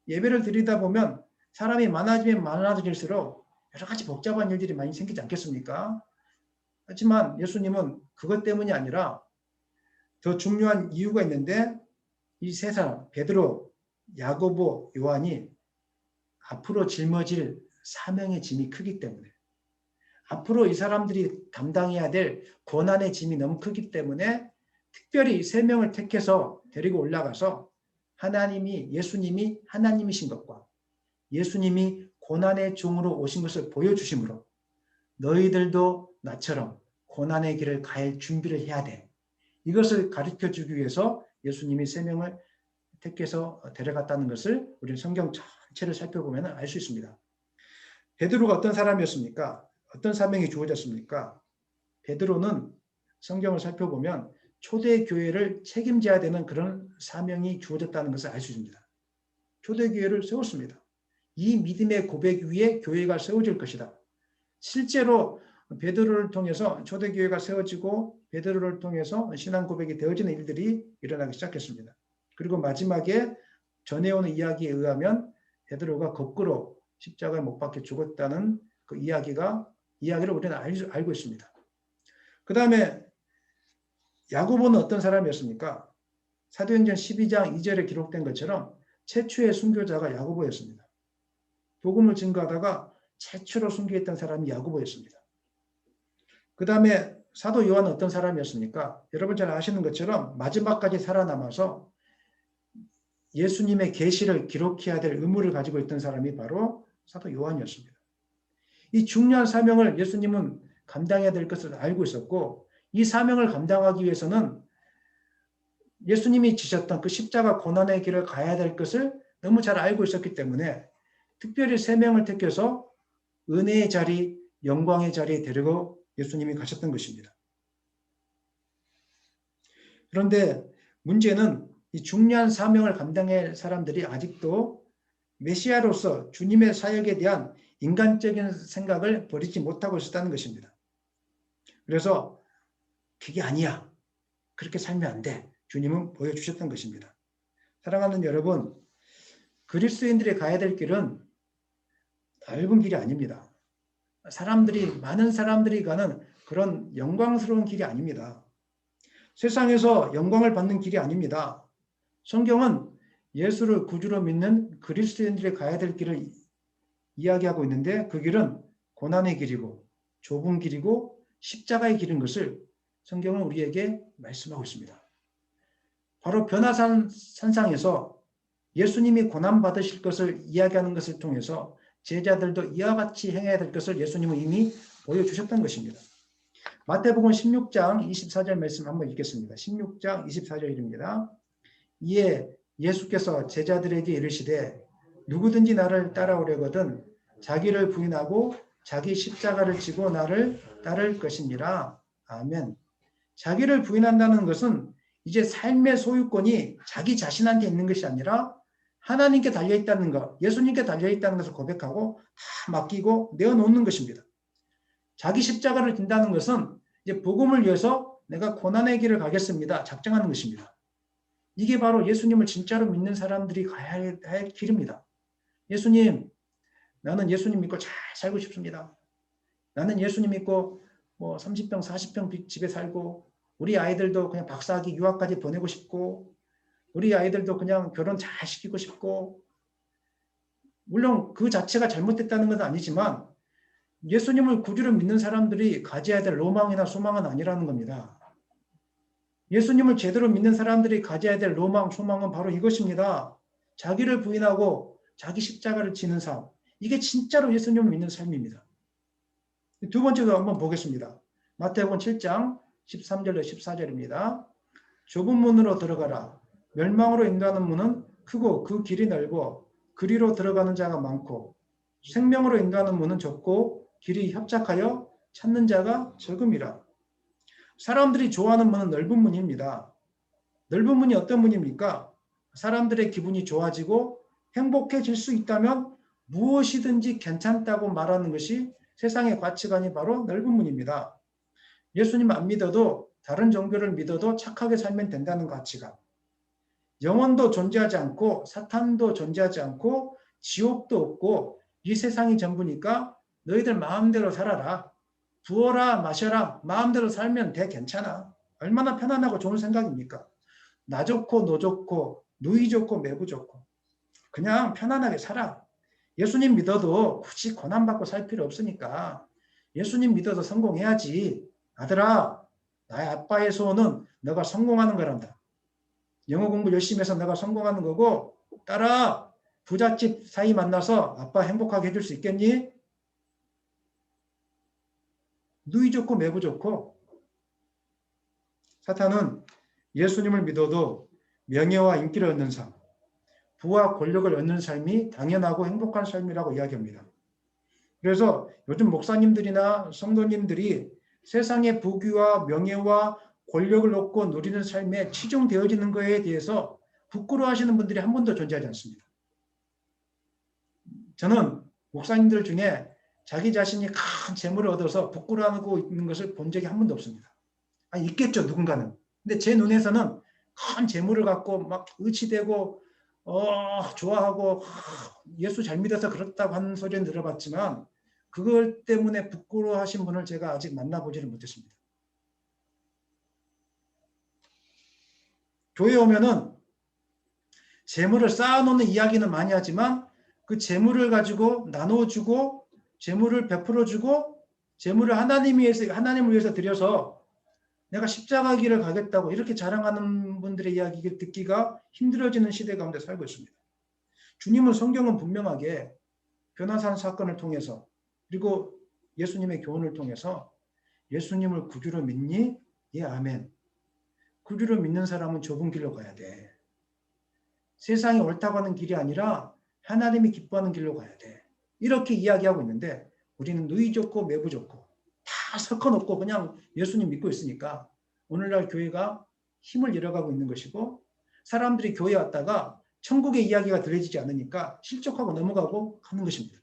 예배를 드리다 보면 사람이 많아지면 많아질수록 여러 가지 복잡한 일들이 많이 생기지 않겠습니까? 하지만 예수님은 그것 때문이 아니라 더 중요한 이유가 있는데 이 세 사람 베드로, 야고보, 요한이 앞으로 짊어질 사명의 짐이 크기 때문에 앞으로 이 사람들이 담당해야 될 고난의 짐이 너무 크기 때문에 특별히 3명을 택해서 데리고 올라가서 예수님이 하나님이신 것과 예수님이 고난의 종으로 오신 것을 보여주심으로 너희들도 나처럼 고난의 길을 갈 준비를 해야 돼. 이것을 가르쳐주기 위해서 예수님이 3명을 택해서 데려갔다는 것을 우리는 성경 전체를 살펴보면 알 수 있습니다. 베드로가 어떤 사람이었습니까? 어떤 사명이 주어졌습니까? 베드로는 성경을 살펴보면 초대교회를 책임져야 되는 그런 사명이 주어졌다는 것을 알 수 있습니다. 초대교회를 세웠습니다. 이 믿음의 고백 위에 교회가 세워질 것이다. 실제로 베드로를 통해서 초대교회가 세워지고 베드로를 통해서 신앙 고백이 되어지는 일들이 일어나기 시작했습니다. 그리고 마지막에 전해오는 이야기에 의하면 베드로가 거꾸로 십자가에 못 박혀 죽었다는 그 이야기를 우리는 알고 있습니다. 그 다음에 야고보는 어떤 사람이었습니까? 사도행전 12장 2절에 기록된 것처럼 최초의 순교자가 야고보였습니다. 복음을 증거하다가 최초로 순교했던 사람이 야고보였습니다. 그 다음에 사도 요한은 어떤 사람이었습니까? 여러분 잘 아시는 것처럼 마지막까지 살아남아서 예수님의 계시를 기록해야 될 의무를 가지고 있던 사람이 바로 사도 요한이었습니다. 이 중요한 사명을 예수님은 감당해야 될 것을 알고 있었고 이 사명을 감당하기 위해서는 예수님이 지셨던 그 십자가 고난의 길을 가야 될 것을 너무 잘 알고 있었기 때문에 특별히 세 명을 택해서 은혜의 자리, 영광의 자리에 데리고 예수님이 가셨던 것입니다. 그런데 문제는 이 중요한 사명을 감당할 사람들이 아직도 메시아로서 주님의 사역에 대한 인간적인 생각을 버리지 못하고 있었다는 것입니다. 그래서 그게 아니야. 그렇게 살면 안 돼. 주님은 보여주셨던 것입니다. 사랑하는 여러분, 그리스도인들이 가야 될 길은 넓은 길이 아닙니다. 많은 사람들이 가는 그런 영광스러운 길이 아닙니다. 세상에서 영광을 받는 길이 아닙니다. 성경은 예수를 구주로 믿는 그리스도인들이 가야 될 길을 이야기하고 있는데 그 길은 고난의 길이고 좁은 길이고 십자가의 길인 것을 성경은 우리에게 말씀하고 있습니다. 바로 변화산상에서 예수님이 고난받으실 것을 이야기하는 것을 통해서 제자들도 이와 같이 행해야 될 것을 예수님은 이미 보여주셨던 것입니다. 마태복음 16장 24절 말씀 한번 읽겠습니다. 16장 24절입니다. 이에 예수께서 제자들에게 이르시되 누구든지 나를 따라오려거든 자기를 부인하고 자기 십자가를 지고 나를 따를 것이니라. 아멘. 자기를 부인한다는 것은 이제 삶의 소유권이 자기 자신한테 있는 것이 아니라 하나님께 달려있다는 것, 예수님께 달려있다는 것을 고백하고 다 맡기고 내어놓는 것입니다. 자기 십자가를 진다는 것은 이제 복음을 위해서 내가 고난의 길을 가겠습니다. 작정하는 것입니다. 이게 바로 예수님을 진짜로 믿는 사람들이 가야 할 길입니다. 예수님, 나는 예수님 믿고 잘 살고 싶습니다. 나는 예수님 믿고 30평, 40평 집에 살고 우리 아이들도 그냥 박사학위 유학까지 보내고 싶고 우리 아이들도 그냥 결혼 잘 시키고 싶고 물론 그 자체가 잘못됐다는 건 아니지만 예수님을 구주로 믿는 사람들이 가져야 될 로망이나 소망은 아니라는 겁니다. 예수님을 제대로 믿는 사람들이 가져야 될 로망, 소망은 바로 이것입니다. 자기를 부인하고 자기 십자가를 지는 삶. 이게 진짜로 예수님을 믿는 삶입니다. 두 번째도 한번 보겠습니다. 마태복음 7장 13절로 14절입니다. 좁은 문으로 들어가라. 멸망으로 인도하는 문은 크고 그 길이 넓고 그리로 들어가는 자가 많고 생명으로 인도하는 문은 좁고 길이 협착하여 찾는 자가 적음이라. 사람들이 좋아하는 문은 넓은 문입니다. 넓은 문이 어떤 문입니까? 사람들의 기분이 좋아지고 행복해질 수 있다면 무엇이든지 괜찮다고 말하는 것이 세상의 가치관이 바로 넓은 문입니다. 예수님 안 믿어도 다른 종교를 믿어도 착하게 살면 된다는 가치관. 영혼도 존재하지 않고 사탄도 존재하지 않고 지옥도 없고 이 세상이 전부니까 너희들 마음대로 살아라. 부어라 마셔라. 마음대로 살면 돼. 괜찮아. 얼마나 편안하고 좋은 생각입니까? 나 좋고 너 좋고 누이 좋고 매부 좋고 그냥 편안하게 살아. 예수님 믿어도 굳이 고난받고 살 필요 없으니까 예수님 믿어도 성공해야지. 아들아, 나의 아빠의 소원은 너가 성공하는 거란다. 영어 공부 열심히 해서 너가 성공하는 거고 딸아, 부잣집 사이 만나서 아빠 행복하게 해줄 수 있겠니? 누이 좋고 매부 좋고. 사탄은 예수님을 믿어도 명예와 인기를 얻는 삶, 부와 권력을 얻는 삶이 당연하고 행복한 삶이라고 이야기합니다. 그래서 요즘 목사님들이나 성도님들이 세상의 부귀와 명예와 권력을 얻고 누리는 삶에 치중되어지는 것에 대해서 부끄러워하시는 분들이 한 번도 존재하지 않습니다. 저는 목사님들 중에 자기 자신이 큰 재물을 얻어서 부끄러워하고 있는 것을 본 적이 한 번도 없습니다. 아니, 있겠죠, 누군가는. 근데 제 눈에서는 큰 재물을 갖고 막 의치되고 좋아하고 예수 잘 믿어서 그렇다고 하는 소리는 들어봤지만 그걸 때문에 부끄러워하신 분을 제가 아직 만나보지를 못했습니다. 교회에 오면은 재물을 쌓아놓는 이야기는 많이 하지만 그 재물을 가지고 나눠주고 재물을 베풀어주고 재물을 하나님을 위해서 드려서 내가 십자가 길을 가겠다고 이렇게 자랑하는 분들의 이야기를 듣기가 힘들어지는 시대 가운데 살고 있습니다. 주님은 성경은 분명하게 변화산 사건을 통해서 그리고 예수님의 교훈을 통해서 예수님을 구주로 믿니? 예, 아멘. 구주로 믿는 사람은 좁은 길로 가야 돼. 세상이 옳다고 하는 길이 아니라 하나님이 기뻐하는 길로 가야 돼. 이렇게 이야기하고 있는데 우리는 누이 좋고 매부 좋고 다 섞어놓고 그냥 예수님 믿고 있으니까 오늘날 교회가 힘을 잃어가고 있는 것이고 사람들이 교회에 왔다가 천국의 이야기가 들려지지 않으니까 실족하고 넘어가고 하는 것입니다.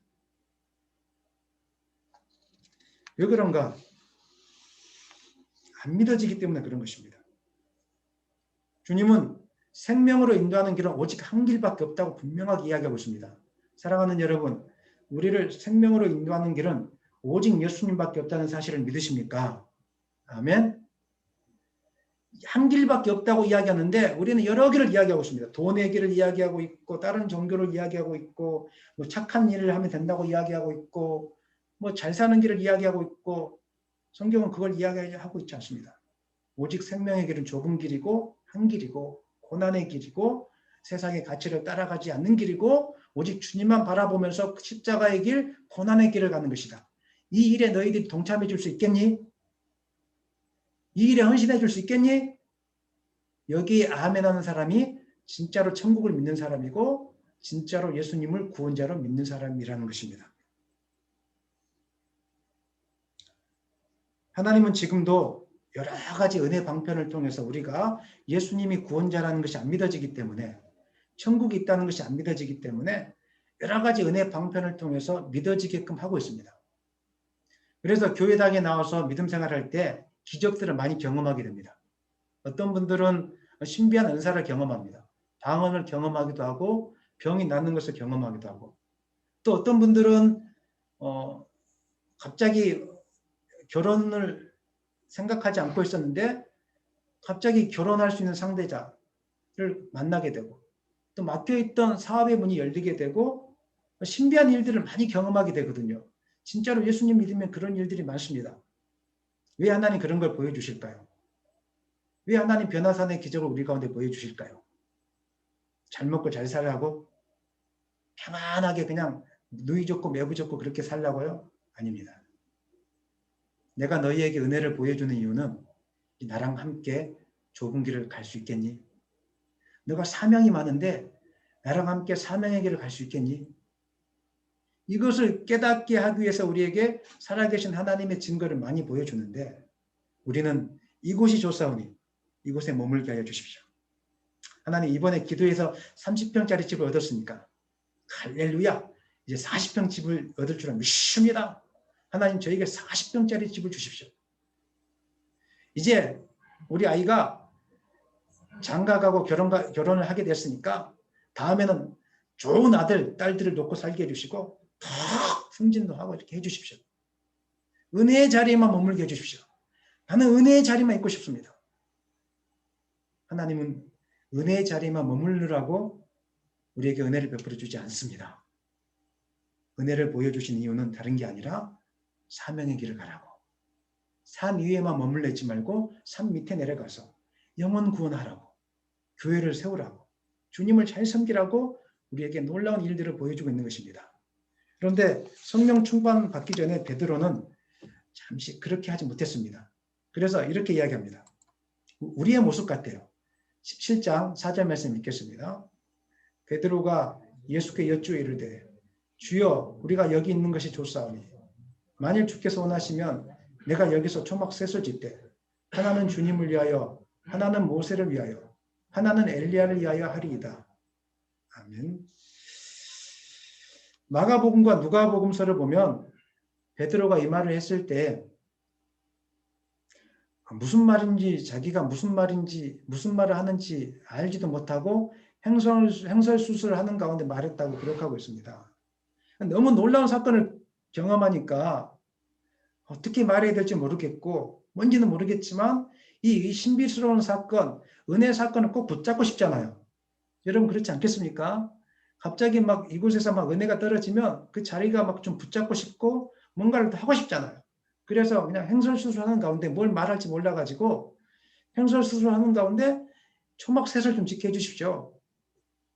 왜 그런가? 안 믿어지기 때문에 그런 것입니다. 주님은 생명으로 인도하는 길은 오직 한 길밖에 없다고 분명하게 이야기하고 있습니다. 사랑하는 여러분, 우리를 생명으로 인도하는 길은 오직 예수님밖에 없다는 사실을 믿으십니까? 아멘. 한 길밖에 없다고 이야기하는데 우리는 여러 길을 이야기하고 있습니다. 돈의 길을 이야기하고 있고 다른 종교를 이야기하고 있고 뭐 착한 일을 하면 된다고 이야기하고 있고 뭐 잘 사는 길을 이야기하고 있고 성경은 그걸 이야기하고 있지 않습니다. 오직 생명의 길은 좁은 길이고 한 길이고 고난의 길이고 세상의 가치를 따라가지 않는 길이고 오직 주님만 바라보면서 십자가의 길, 고난의 길을 가는 것이다. 이 일에 너희들이 동참해 줄 수 있겠니? 이 일에 헌신해 줄 수 있겠니? 여기에 아멘하는 사람이 진짜로 천국을 믿는 사람이고 진짜로 예수님을 구원자로 믿는 사람이라는 것입니다. 하나님은 지금도 여러 가지 은혜 방편을 통해서 우리가 예수님이 구원자라는 것이 안 믿어지기 때문에 천국이 있다는 것이 안 믿어지기 때문에 여러 가지 은혜 방편을 통해서 믿어지게끔 하고 있습니다. 그래서 교회당에 나와서 믿음 생활할 때 기적들을 많이 경험하게 됩니다. 어떤 분들은 신비한 은사를 경험합니다. 방언을 경험하기도 하고 병이 낫는 것을 경험하기도 하고 또 어떤 분들은 갑자기 결혼을 생각하지 않고 있었는데 갑자기 결혼할 수 있는 상대자를 만나게 되고 또 막혀있던 사업의 문이 열리게 되고 신비한 일들을 많이 경험하게 되거든요. 진짜로 예수님 믿으면 그런 일들이 많습니다. 왜 하나님 그런 걸 보여주실까요? 왜 하나님 변화산의 기적을 우리 가운데 보여주실까요? 잘 먹고 잘 살라고? 평안하게 그냥 누이 좋고 매부 좋고 그렇게 살라고요? 아닙니다. 내가 너희에게 은혜를 보여주는 이유는 나랑 함께 좁은 길을 갈 수 있겠니? 너가 사명이 많은데 나랑 함께 사명의 길을 갈 수 있겠니? 이것을 깨닫게 하기 위해서 우리에게 살아계신 하나님의 증거를 많이 보여주는데 우리는 이곳이 좋사오니 이곳에 머물게 하여 주십시오. 하나님 이번에 기도해서 30평짜리 집을 얻었으니까 할렐루야 이제 40평 집을 얻을 줄은 믿습니다. 하나님 저에게 40평짜리 집을 주십시오. 이제 우리 아이가 장가가고 결혼을 하게 됐으니까 다음에는 좋은 아들, 딸들을 놓고 살게 해주시고 더 승진도 하고 이렇게 해주십시오. 은혜의 자리에만 머물게 해주십시오. 나는 은혜의 자리만 있고 싶습니다. 하나님은 은혜의 자리에만 머물르라고 우리에게 은혜를 베풀어 주지 않습니다. 은혜를 보여주신 이유는 다른 게 아니라 사명의 길을 가라고. 산 위에만 머물러 있지 말고 산 밑에 내려가서 영혼 구원하라고. 교회를 세우라고. 주님을 잘 섬기라고 우리에게 놀라운 일들을 보여주고 있는 것입니다. 그런데 성령 충만 받기 전에 베드로는 잠시 그렇게 하지 못했습니다. 그래서 이렇게 이야기합니다. 우리의 모습 같아요. 17장 4절 말씀 읽겠습니다. 베드로가 예수께 여쭈어 이르되 주여 우리가 여기 있는 것이 좋사오니 만일 주께서 원하시면 내가 여기서 초막 셋을 짓되 하나는 주님을 위하여 하나는 모세를 위하여 하나는 엘리야를 위하여 하리이다. 아멘. 마가복음과 누가복음서를 보면 베드로가 이 말을 했을 때 무슨 말인지 자기가 무슨 말을 하는지 알지도 못하고 행설수설을 하는 가운데 말했다고 기록하고 있습니다. 너무 놀라운 사건을 경험하니까 어떻게 말해야 될지 모르겠고 뭔지는 모르겠지만 이 신비스러운 사건, 은혜 사건을 꼭 붙잡고 싶잖아요. 여러분 그렇지 않겠습니까? 갑자기 막 이곳에서 막 은혜가 떨어지면 그 자리가 막 좀 붙잡고 싶고 뭔가를 더 하고 싶잖아요. 그래서 그냥 행설수설하는 가운데 뭘 말할지 몰라가지고 행설수설하는 가운데 초막셋을 좀 지켜 주십시오.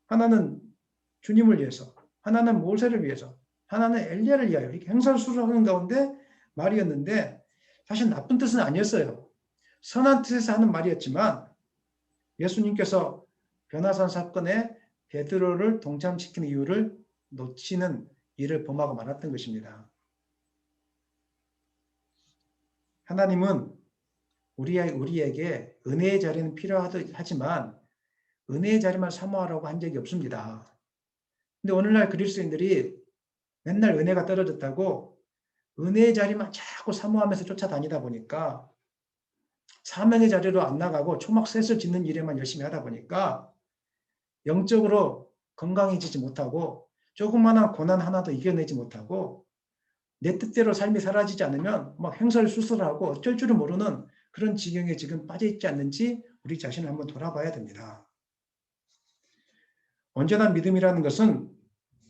하나는 주님을 위해서, 하나는 모세를 위해서, 하나는 엘리야를 위하여 이렇게 행설수설하는 가운데 말이었는데 사실 나쁜 뜻은 아니었어요. 선한 뜻에서 하는 말이었지만 예수님께서 변화산 사건에 베드로를 동참시키는 이유를 놓치는 일을 범하고 말았던 것입니다. 하나님은 우리에게 은혜의 자리는 필요하지만 은혜의 자리만 사모하라고 한 적이 없습니다. 근데 오늘날 그리스도인들이 맨날 은혜가 떨어졌다고 은혜의 자리만 자꾸 사모하면서 쫓아다니다 보니까 사명의 자리로 안 나가고 초막셋을 짓는 일에만 열심히 하다 보니까 영적으로 건강해지지 못하고 조그마한 고난 하나도 이겨내지 못하고 내 뜻대로 삶이 사라지지 않으면 막 행설수설하고 어쩔 줄을 모르는 그런 지경에 지금 빠져 있지 않는지 우리 자신을 한번 돌아봐야 됩니다. 온전한 믿음이라는 것은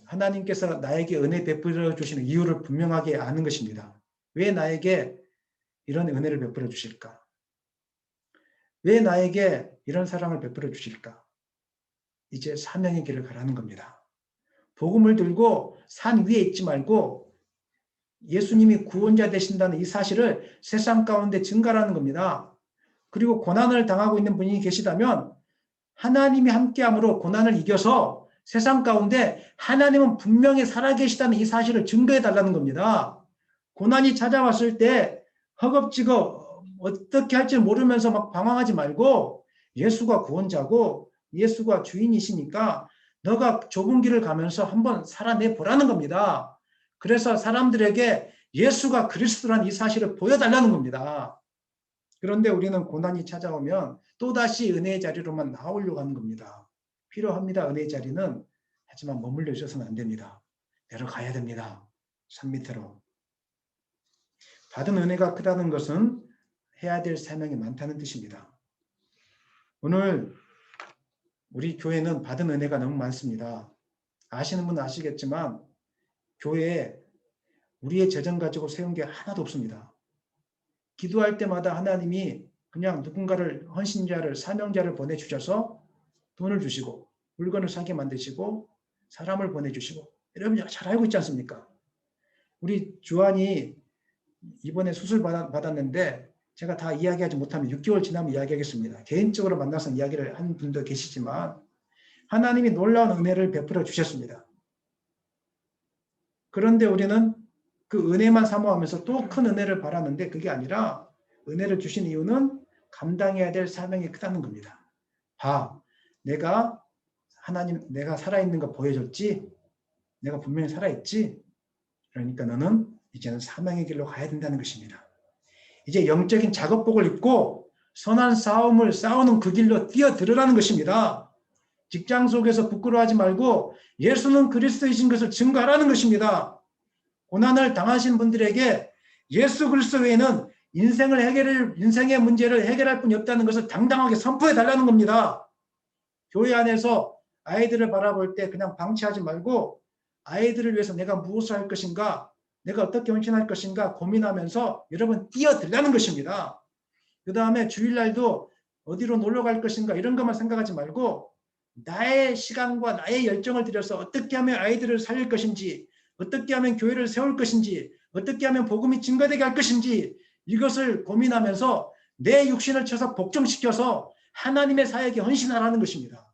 하나님께서 나에게 은혜 베풀어 주시는 이유를 분명하게 아는 것입니다. 왜 나에게 이런 은혜를 베풀어 주실까? 왜 나에게 이런 사랑을 베풀어 주실까? 이제 사명의 길을 가라는 겁니다. 복음을 들고 산 위에 있지 말고 예수님이 구원자 되신다는 이 사실을 세상 가운데 증가하는 겁니다. 그리고 고난을 당하고 있는 분이 계시다면 하나님이 함께함으로 고난을 이겨서 세상 가운데 하나님은 분명히 살아계시다는 이 사실을 증거해 달라는 겁니다. 고난이 찾아왔을 때 허겁지겁 어떻게 할지 모르면서 막 방황하지 말고 예수가 구원자고 예수가 주인이시니까 너가 좁은 길을 가면서 한번 살아내 보라는 겁니다. 그래서 사람들에게 예수가 그리스도라는 이 사실을 보여달라는 겁니다. 그런데 우리는 고난이 찾아오면 또다시 은혜의 자리로만 나오려고 하는 겁니다. 필요합니다. 은혜의 자리는. 하지만 머물러 있어서는 안 됩니다. 내려가야 됩니다. 산 밑으로. 받은 은혜가 크다는 것은 해야 될 사명이 많다는 뜻입니다. 오늘 우리 교회는 받은 은혜가 너무 많습니다. 아시는 분은 아시겠지만 교회에 우리의 재정 가지고 세운 게 하나도 없습니다. 기도할 때마다 하나님이 그냥 누군가를 헌신자를 사명자를 보내주셔서 돈을 주시고 물건을 사게 만드시고 사람을 보내주시고 여러분 잘 알고 있지 않습니까? 우리 주한이 이번에 수술 받았는데 제가 다 이야기하지 못하면 6개월 지나면 이야기하겠습니다. 개인적으로 만나서 이야기를 한 분도 계시지만 하나님이 놀라운 은혜를 베풀어 주셨습니다. 그런데 우리는 그 은혜만 사모하면서 또 큰 은혜를 바라는데 그게 아니라 은혜를 주신 이유는 감당해야 될 사명이 크다는 겁니다. 내가 살아있는 거 보여줬지? 내가 분명히 살아있지? 그러니까 너는 이제는 사명의 길로 가야 된다는 것입니다. 이제 영적인 작업복을 입고 선한 싸움을 싸우는 그 길로 뛰어들으라는 것입니다. 직장 속에서 부끄러워하지 말고 예수는 그리스도이신 것을 증거하라는 것입니다. 고난을 당하신 분들에게 예수 그리스도 외에는 인생의 문제를 해결할 분이 없다는 것을 당당하게 선포해 달라는 겁니다. 교회 안에서 아이들을 바라볼 때 그냥 방치하지 말고 아이들을 위해서 내가 무엇을 할 것인가, 내가 어떻게 헌신할 것인가 고민하면서 여러분 뛰어들라는 것입니다. 그 다음에 주일날도 어디로 놀러 갈 것인가 이런 것만 생각하지 말고 나의 시간과 나의 열정을 들여서 어떻게 하면 아이들을 살릴 것인지, 어떻게 하면 교회를 세울 것인지, 어떻게 하면 복음이 증거되게 할 것인지 이것을 고민하면서 내 육신을 쳐서 복종시켜서 하나님의 사역에 헌신하라는 것입니다.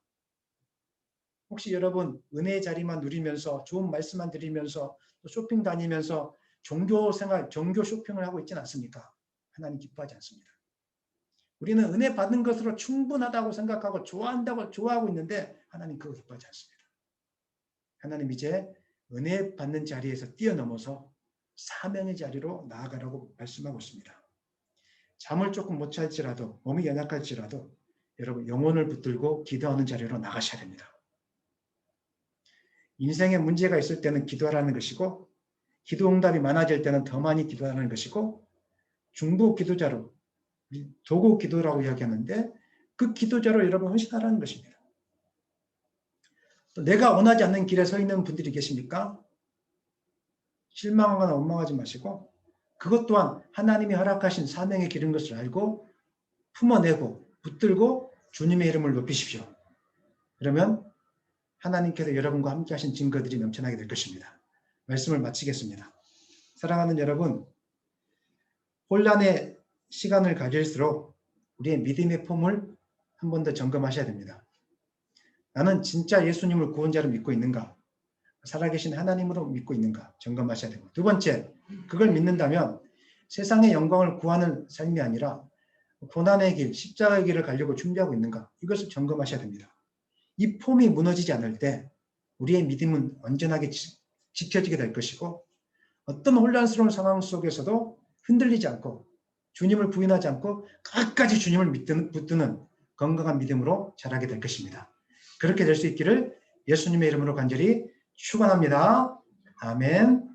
혹시 여러분 은혜의 자리만 누리면서 좋은 말씀만 드리면서 또 쇼핑 다니면서 종교 생활, 종교 쇼핑을 하고 있지는 않습니까? 하나님 기뻐하지 않습니다. 우리는 은혜 받는 것으로 충분하다고 생각하고 좋아하고 있는데 하나님 그거 기뻐하지 않습니다. 하나님 이제 은혜 받는 자리에서 뛰어넘어서 사명의 자리로 나아가라고 말씀하고 있습니다. 잠을 조금 못 잘지라도 몸이 연약할지라도 여러분 영혼을 붙들고 기도하는 자리로 나가셔야 됩니다. 인생에 문제가 있을 때는 기도하라는 것이고 기도 응답이 많아질 때는 더 많이 기도하라는 것이고 중보 기도자로 도구 기도라고 이야기하는데 그 기도자로 여러분 헌신하라는 것입니다. 또 내가 원하지 않는 길에 서 있는 분들이 계십니까? 실망하거나 원망하지 마시고 그것 또한 하나님이 허락하신 사명의 길인 것을 알고 품어내고 붙들고 주님의 이름을 높이십시오. 그러면 하나님께서 여러분과 함께 하신 증거들이 넘쳐나게 될 것입니다. 말씀을 마치겠습니다. 사랑하는 여러분, 혼란의 시간을 가질수록 우리의 믿음의 폼을 한 번 더 점검하셔야 됩니다. 나는 진짜 예수님을 구원자로 믿고 있는가? 살아계신 하나님으로 믿고 있는가? 점검하셔야 됩니다. 두 번째, 그걸 믿는다면 세상의 영광을 구하는 삶이 아니라 고난의 길, 십자가의 길을 가려고 준비하고 있는가? 이것을 점검하셔야 됩니다. 이 폼이 무너지지 않을 때 우리의 믿음은 온전하게 지켜지게 될 것이고 어떤 혼란스러운 상황 속에서도 흔들리지 않고 주님을 부인하지 않고 끝까지 주님을 붙드는 건강한 믿음으로 자라게 될 것입니다. 그렇게 될 수 있기를 예수님의 이름으로 간절히 축원합니다. 아멘.